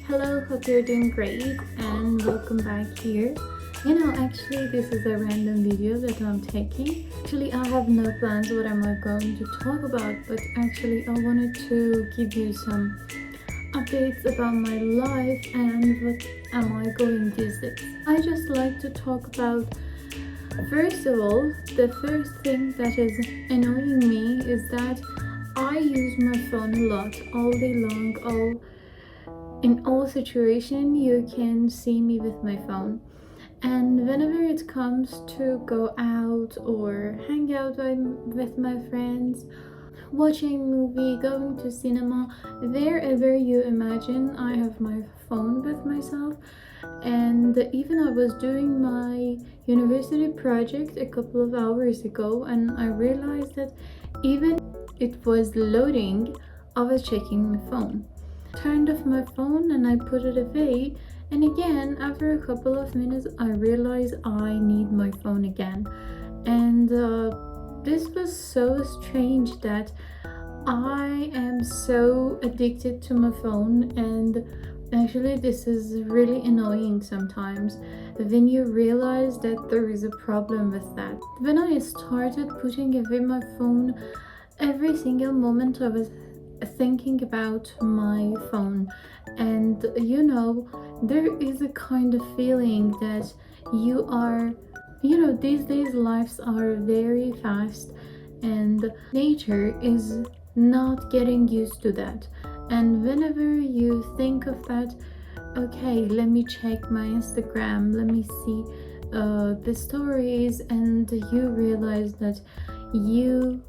Hello, hope you're doing great and welcome back here. Actually, this is a random video that I'm taking. Actually, I have no plans what am I going to talk about, but actually, I wanted to give you some updates about my life and what am I going these days. I just like to talk about, first of all, the first thing that is annoying me is that I use my phone a lot, all day long, in all situation you can see me with my phone, and whenever it comes to go out or hang out with my friends, watching movie, going to cinema, wherever you imagine, I have my phone with myself. And even I was doing my university project a couple of hours ago and I realized that even it was loading, I was checking my phone. Turned off my phone and I put it away, and again after a couple of minutes I realized I need my phone again. And this was so strange that I am so addicted to my phone, and actually this is really annoying sometimes when you realize that there is a problem with that. When I started putting away my phone, every single moment I was thinking about my phone, and there is a kind of feeling that these days lives are very fast and nature is not getting used to that. And whenever you think of that, okay, let me check my Instagram, let me see the stories, and you realize that you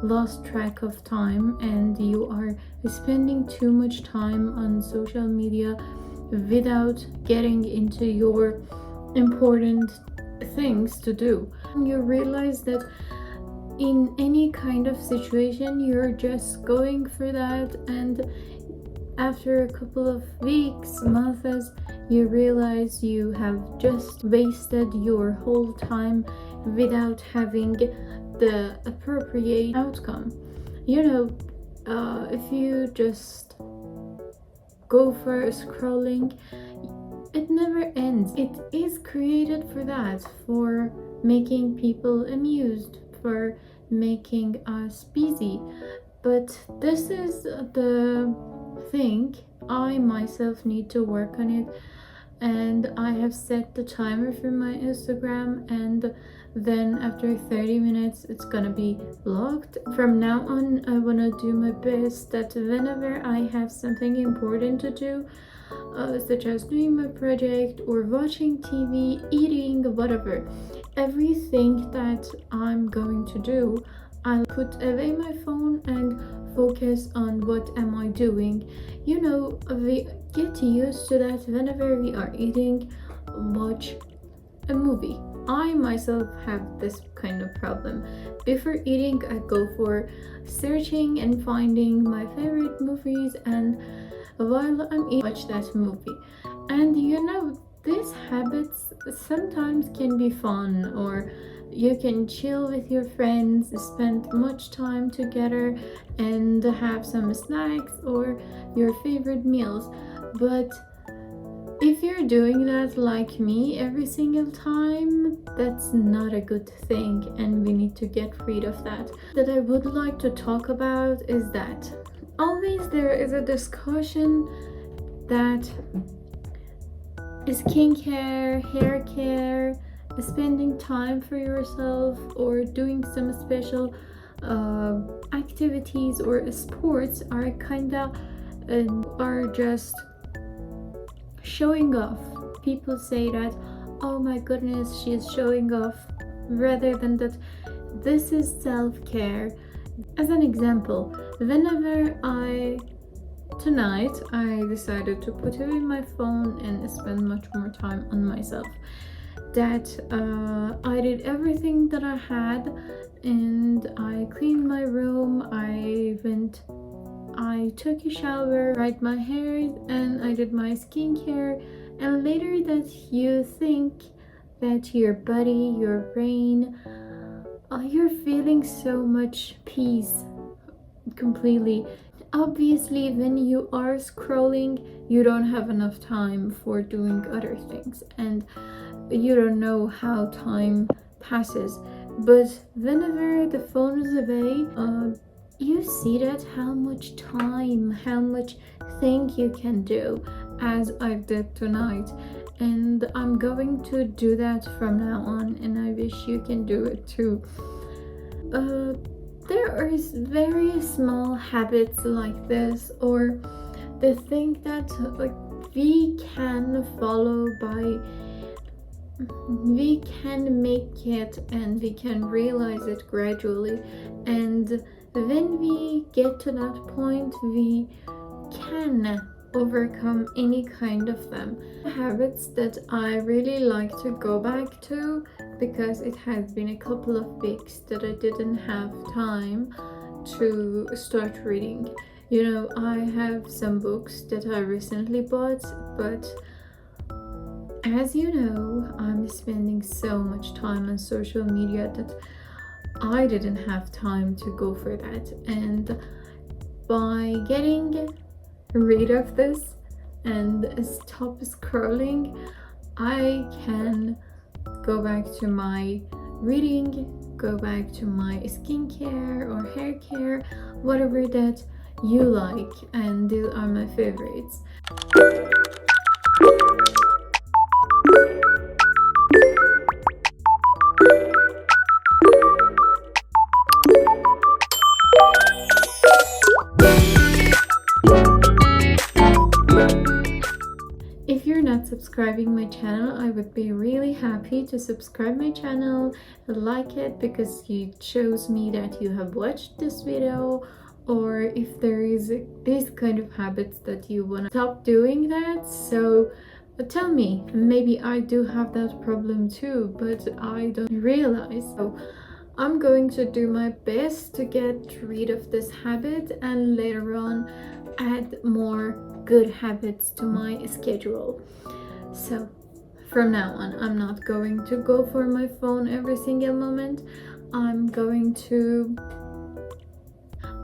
lost track of time and you are spending too much time on social media without getting into your important things to do. You realize that in any kind of situation you're just going for that, and after a couple of weeks, months, you realize you have just wasted your whole time without having the appropriate outcome. If you just go for scrolling, it never ends. It is created for that, for making people amused, for making us busy. But this is the thing, I myself need to work on it, and I have set the timer for my Instagram, and then after 30 minutes it's gonna be locked. From now on I want to do my best that whenever I have something important to do, such as doing my project or watching TV, eating, whatever, everything that I'm going to do, I'll put away my phone and focus on what am I doing. We get used to that whenever we are eating, watch a movie. I myself have this kind of problem. Before eating, I go for searching and finding my favorite movies, and while I'm eating, watch that movie. And these habits sometimes can be fun, or you can chill with your friends, spend much time together and have some snacks or your favorite meals. But if you're doing that like me every single time, that's not a good thing, and we need to get rid of that. That I would like to talk about is that always there is a discussion that skincare, hair care, spending time for yourself, or doing some special activities or sports are are just showing off. People say that, oh my goodness, she's showing off, rather than that this is self-care. As an example, tonight I decided to put away my phone and spend much more time on myself. That I did everything that I had, and I cleaned my room, I took a shower, dried my hair, and I did my skincare. And later that you think that your body, your brain, you're feeling so much peace completely. Obviously, when you are scrolling, you don't have enough time for doing other things, and you don't know how time passes. But whenever the phone is away, you see that how much time, how much thing you can do, as I did tonight. And I'm going to do that from now on, and I wish you can do it too. uh, there are very small habits like this, or the thing that like we can follow by, we can make it and we can realize it gradually. And when we get to that point, we can overcome any kind of them. Habits that I really like to go back to, because it has been a couple of weeks that I didn't have time to start reading. You know, I have some books that I recently bought, but as you know, I'm spending so much time on social media that I didn't have time to go for that. And by getting rid of this and stop scrolling, I can go back to my reading, go back to my skincare or hair care, whatever that you like, and these are my favorites. If you're not subscribing my channel, I would be really happy to subscribe my channel, like it, because it shows me that you have watched this video. Or if there is these kind of habits that you want to stop doing that, so tell me. Maybe I do have that problem too, but I don't realize. So I'm going to do my best to get rid of this habit and later on add more good habits to my schedule. So from now on, I'm not going to go for my phone every single moment.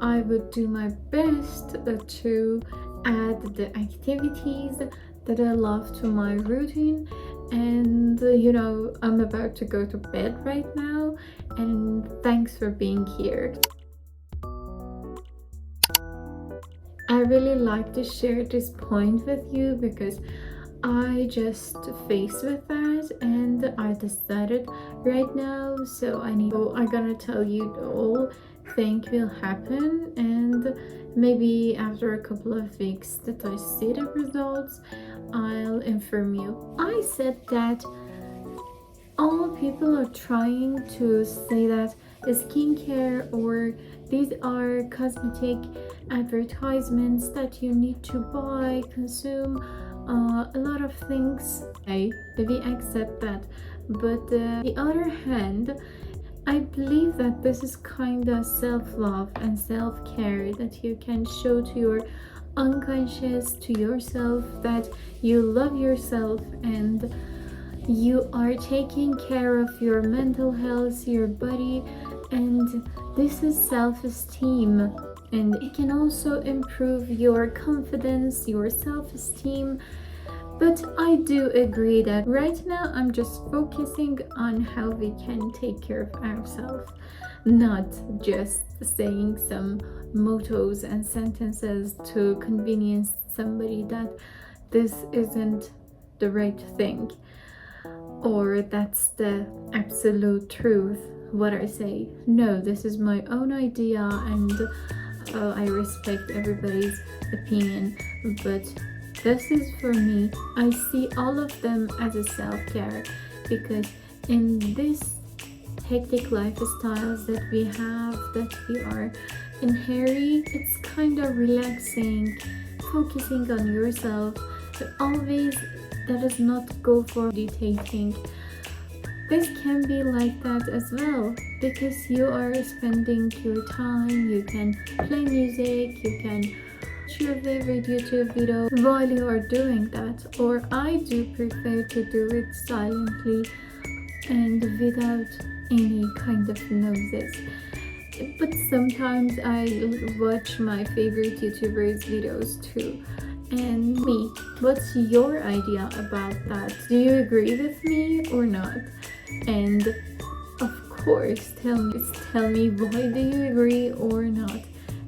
I would do my best to add the activities that I love to my routine. And you know, I'm about to go to bed right now, and thanks for being here. I really like to share this point with you because I just faced with that and I decided right now, so I'm gonna tell you all things will happen, and maybe after a couple of weeks that I see the results, I'll inform you. I said that all people are trying to say that skincare or these are cosmetic advertisements that you need to buy, consume a lot of things. We accept that, but the other hand, I believe that this is kind of self-love and self-care that you can show to your unconscious, to yourself, that you love yourself and you are taking care of your mental health, your body, and this is self-esteem. And it can also improve your confidence, your self-esteem. But I do agree that right now I'm just focusing on how we can take care of ourselves, not just saying some mottos and sentences to convenience somebody that this isn't the right thing, or that's the absolute truth what I say. No, this is my own idea, and I respect everybody's opinion, but this is for me. I see all of them as a self-care, because in this hectic lifestyles that we have, that we are in hurry, it's kind of relaxing, focusing on yourself, but always that does not go for meditating. This can be like that as well, because you are spending your time, you can play music, you can watch your favorite YouTube video while you are doing that, or I do prefer to do it silently and without any kind of noises. But sometimes I watch my favorite YouTubers' videos too. And me, what's your idea about that? Do you agree with me or not? And of course, tell me why do you agree or not.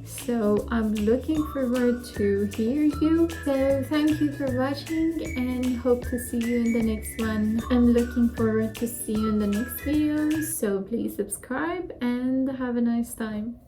So I'm looking forward to hear you. So thank you for watching and hope to see you in the next one. I'm looking forward to see you in the next video. So please subscribe and have a nice time.